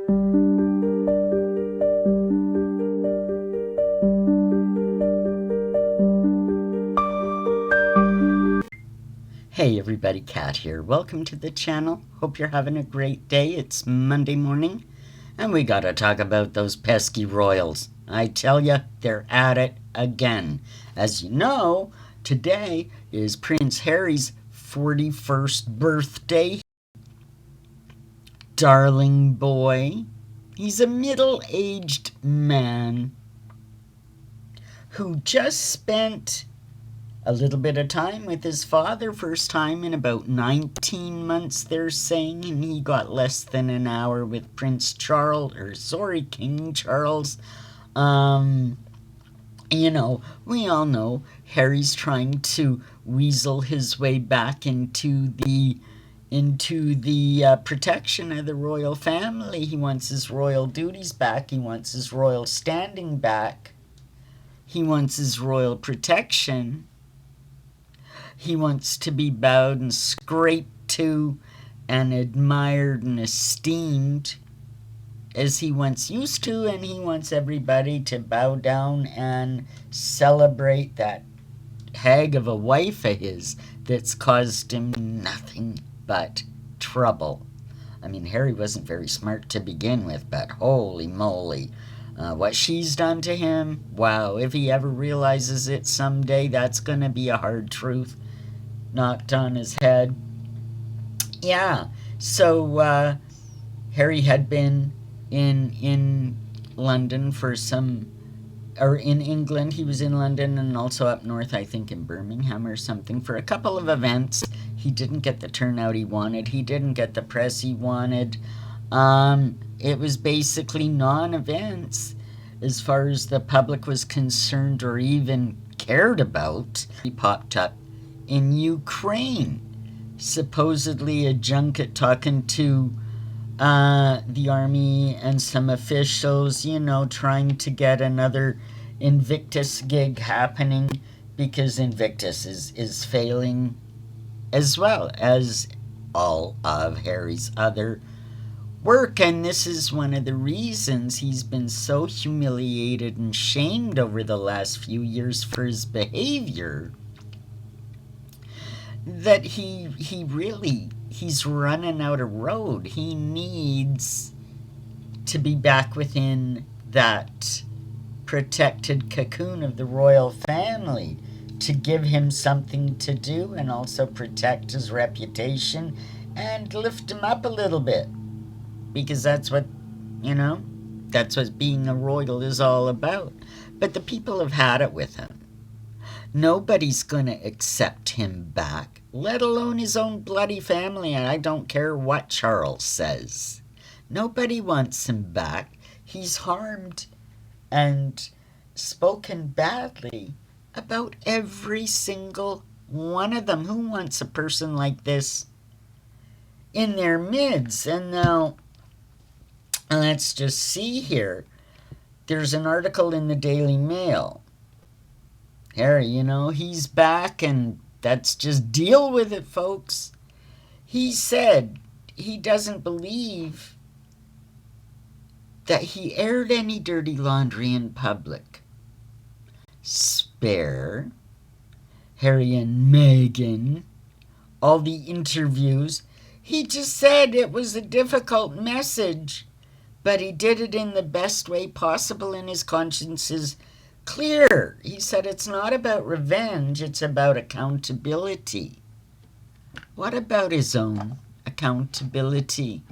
Hey everybody, Kat here. Welcome to the channel. Hope you're having a great day. It's Monday morning, and we gotta talk about those pesky royals. I tell ya, they're at it again. As you know, today is Prince Harry's 41st birthday. Darling boy. He's a middle-aged man who just spent a little bit of time with his father, first time in about 19 months, they're saying, and he got less than an hour with King Charles. You know, we all know Harry's trying to weasel his way back into the protection of the royal family. He wants his royal duties back. He wants his royal standing back. He wants his royal protection. He wants to be bowed and scraped to and admired and esteemed as he once used to, and he wants everybody to bow down and celebrate that hag of a wife of his that's caused him nothing but trouble. I mean, Harry wasn't very smart to begin with, but holy moly. What she's done to him, wow, if he ever realizes it someday, that's going to be a hard truth knocked on his head. Yeah, so Harry had been in London for or in England. He was in London and also up north, I think in Birmingham or something, for a couple of events. He didn't get the turnout he wanted. He didn't get the press he wanted. It was basically non-events as far as the public was concerned or even cared about. He popped up in Ukraine, supposedly a junket talking to the army and some officials, you know, trying to get another Invictus gig happening because Invictus is failing, as well as all of Harry's other work. And this is one of the reasons he's been so humiliated and shamed over the last few years for his behavior, that he's running out of road. He needs to be back within that protected cocoon of the royal family to give him something to do and also protect his reputation and lift him up a little bit, because that's what, you know, that's what being a royal is all about. But the people have had it with him. Nobody's going to accept him back, let alone his own bloody family, and I don't care what Charles says. Nobody wants him back. He's harmed and spoken badly about every single one of them. Who wants a person like this in their midst? And now, let's just see here. There's an article in the Daily Mail. Harry, you know, he's back, and that's just deal with it, folks. He said he doesn't believe that he aired any dirty laundry in public. Spare Harry and Meghan, all the interviews. He just said it was a difficult message, but he did it in the best way possible, and his conscience is clear. He said it's not about revenge, it's about accountability. What about his own accountability?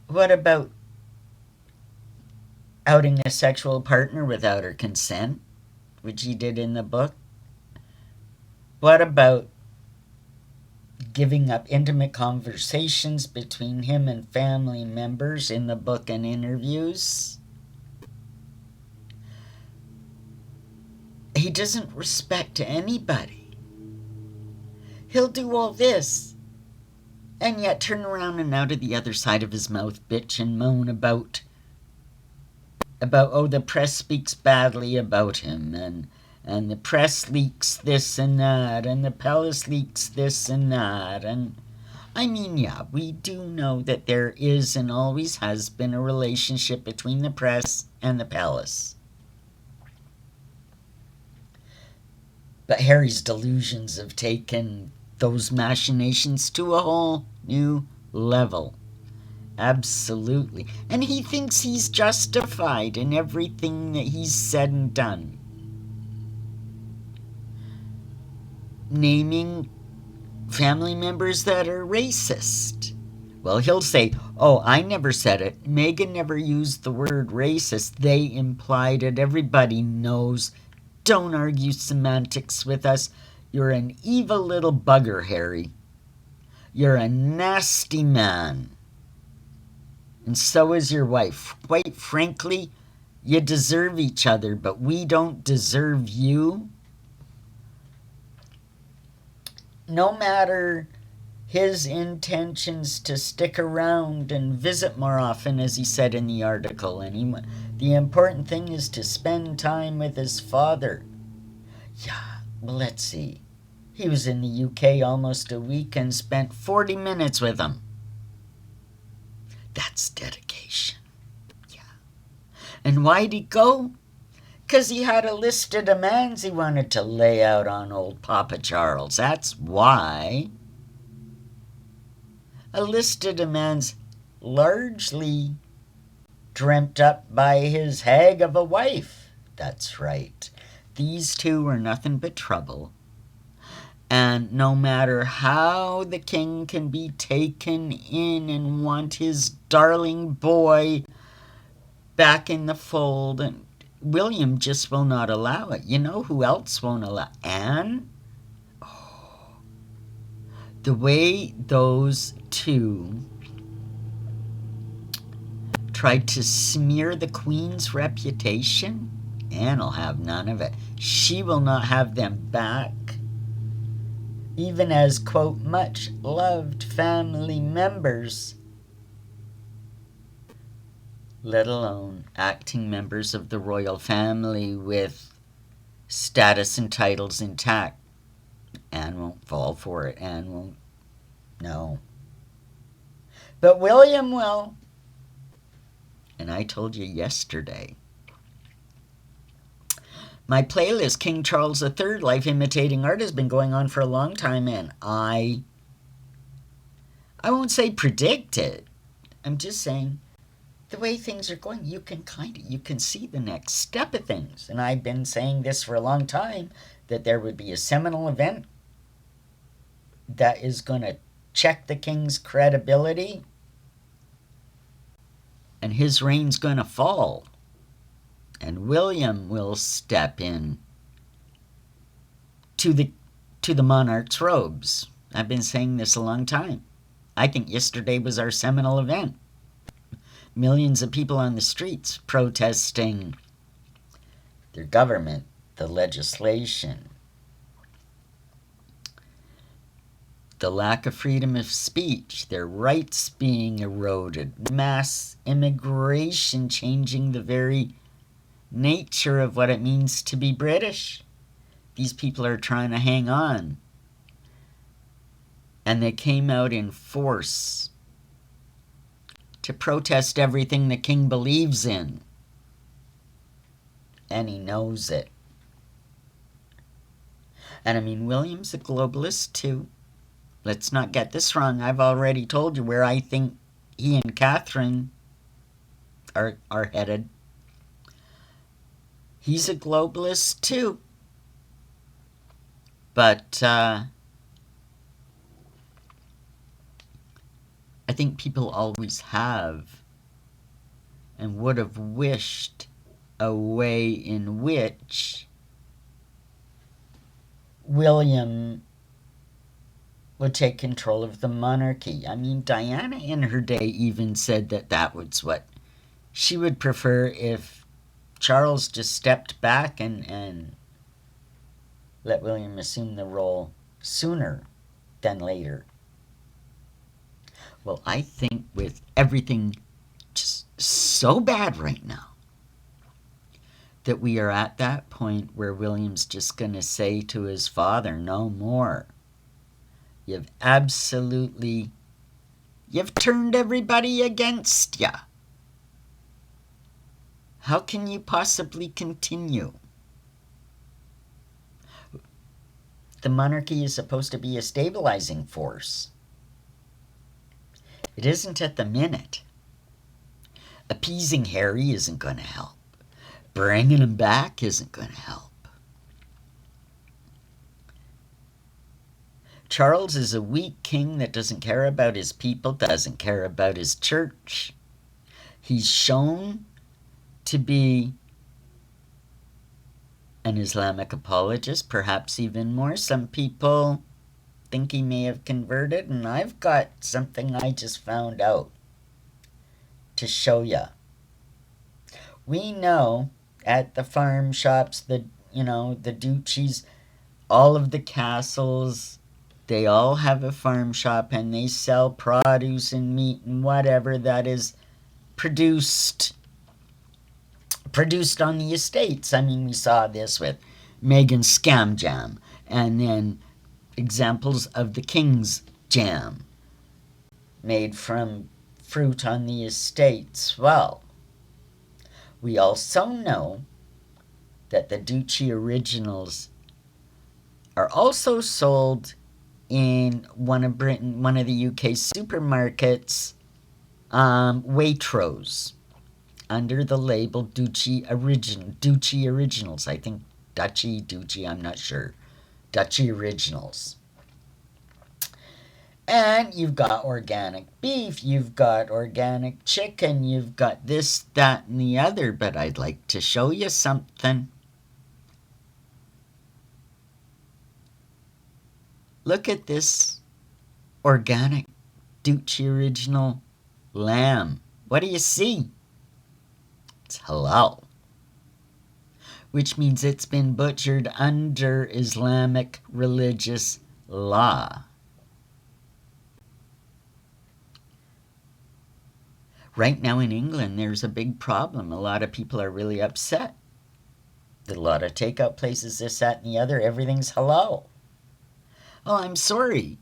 What about outing a sexual partner without her consent, which he did in the book? What about giving up intimate conversations between him and family members in the book and interviews? He doesn't respect anybody. He'll do all this and yet turn around and out of the other side of his mouth bitch and moan about oh, the press speaks badly about him, and the press leaks this and that, and the palace leaks this and that, and I mean, yeah, we do know that there is and always has been a relationship between the press and the palace. But Harry's delusions have taken those machinations to a whole new level. Absolutely. And he thinks he's justified in everything that he's said and done. Naming family members that are racist. Well, he'll say, oh, I never said it. Meghan never used the word racist. They implied it. Everybody knows. Don't argue semantics with us. You're an evil little bugger, Harry. You're a nasty man. And so is your wife. Quite frankly, you deserve each other, but we don't deserve you. No matter his intentions to stick around and visit more often, as he said in the article, and the important thing is to spend time with his father. Yeah, well, let's see. He was in the UK almost a week and spent 40 minutes with him. That's dedication. Yeah. And why'd he go? 'Cause he had a list of demands he wanted to lay out on old Papa Charles. That's why. A list of demands largely dreamt up by his hag of a wife. That's right. These two were nothing but trouble. And no matter how the king can be taken in and want his darling boy back in the fold, and William just will not allow it. You know who else won't allow? Anne? Oh, the way those two tried to smear the Queen's reputation, Anne'll have none of it. She will not have them back, even as, quote, much loved family members, let alone acting members of the royal family with status and titles intact. Anne won't fall for it. Anne won't. No. But William will. And I told you yesterday, my playlist, King Charles III, Life Imitating Art, has been going on for a long time, and I won't say predict it. I'm just saying, the way things are going, you can see the next step of things. And I've been saying this for a long time, that there would be a seminal event that is going to check the king's credibility, and his reign's going to fall. And William will step in to the monarch's robes. I've been saying this a long time. I think yesterday was our seminal event. Millions of people on the streets protesting their government, the legislation, the lack of freedom of speech, their rights being eroded, mass immigration changing the very nature of what it means to be British. These people are trying to hang on. And they came out in force to protest everything the king believes in. And he knows it. And I mean, William's a globalist too. Let's not get this wrong. I've already told you where I think he and Catherine are headed. He's a globalist too. But I think people always have and would have wished a way in which William would take control of the monarchy. I mean, Diana in her day even said that was what she would prefer, if Charles just stepped back and let William assume the role sooner than later. Well, I think with everything just so bad right now, that we are at that point where William's just going to say to his father, no more. You've absolutely You've turned everybody against ya. How can you possibly continue? The monarchy is supposed to be a stabilizing force. It isn't at the minute. Appeasing Harry isn't going to help. Bringing him back isn't going to help. Charles is a weak king that doesn't care about his people, doesn't care about his church. He's shown to be an Islamic apologist, perhaps even more. Some people think he may have converted, and I've got something I just found out to show you. We know at the farm shops, the duchies, all of the castles, they all have a farm shop and they sell produce and meat and whatever that is produced on the estates. I mean, we saw this with Meghan's scam jam, and then examples of the king's jam made from fruit on the estates. Well, we also know that the Duchy originals are also sold in one of the UK supermarkets, Waitrose, under the label Duchy Originals. I think Duchy, I'm not sure. Duchy Originals. And you've got organic beef, you've got organic chicken, you've got this, that, and the other. But I'd like to show you something. Look at this organic Duchy Original lamb. What do you see? It's halal, which means it's been butchered under Islamic religious law. Right now in England, there's a big problem. A lot of people are really upset. A lot of takeout places, this, that, and the other, everything's halal. Oh, I'm sorry.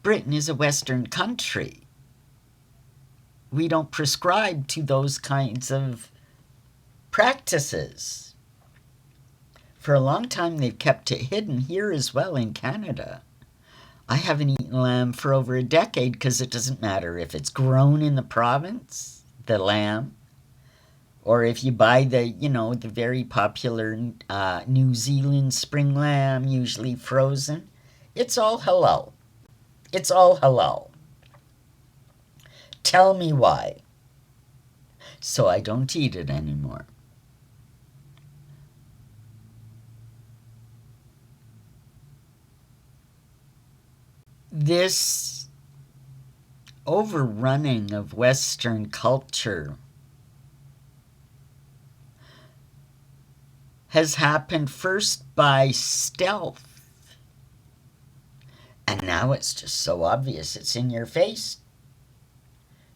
Britain is a Western country. We don't prescribe to those kinds of practices. For a long time, they've kept it hidden here as well in Canada. I haven't eaten lamb for over a decade because it doesn't matter if it's grown in the province, the lamb, or if you buy the very popular New Zealand spring lamb, usually frozen. It's all halal. It's all halal. Tell me why. So I don't eat it anymore. This overrunning of Western culture has happened first by stealth. And now it's just so obvious. It's in your face.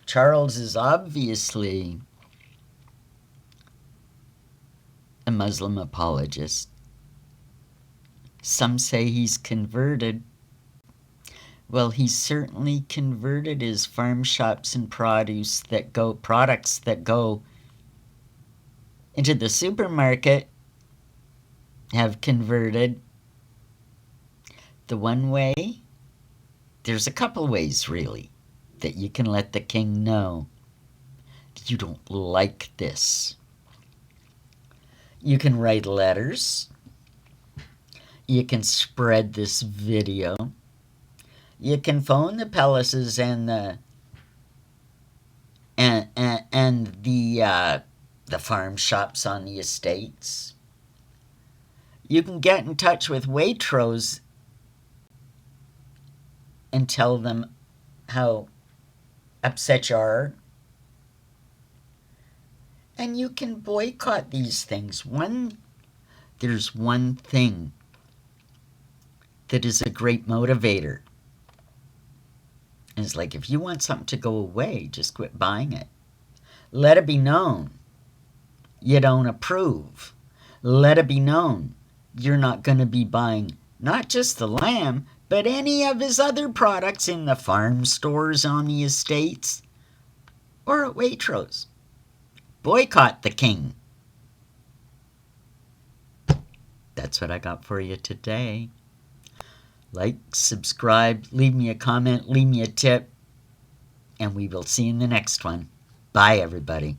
Charles is obviously a Muslim apologist. Some say he's converted. Well, he's certainly converted his farm shops and products that go into the supermarket have converted. The one way, there's a couple ways really that you can let the king know you don't like this. You can write letters. You can spread this video. You can phone the palaces and the farm shops on the estates. You can get in touch with Waitrose and tell them how upset you are. And you can boycott these things. There's one thing that is a great motivator. And it's like, if you want something to go away, just quit buying it. Let it be known you don't approve. Let it be known you're not going to be buying not just the lamb, but any of his other products in the farm stores on the estates or at Waitrose. Boycott the King. That's what I got for you today. Like, subscribe, leave me a comment, leave me a tip, and we will see you in the next one. Bye, everybody.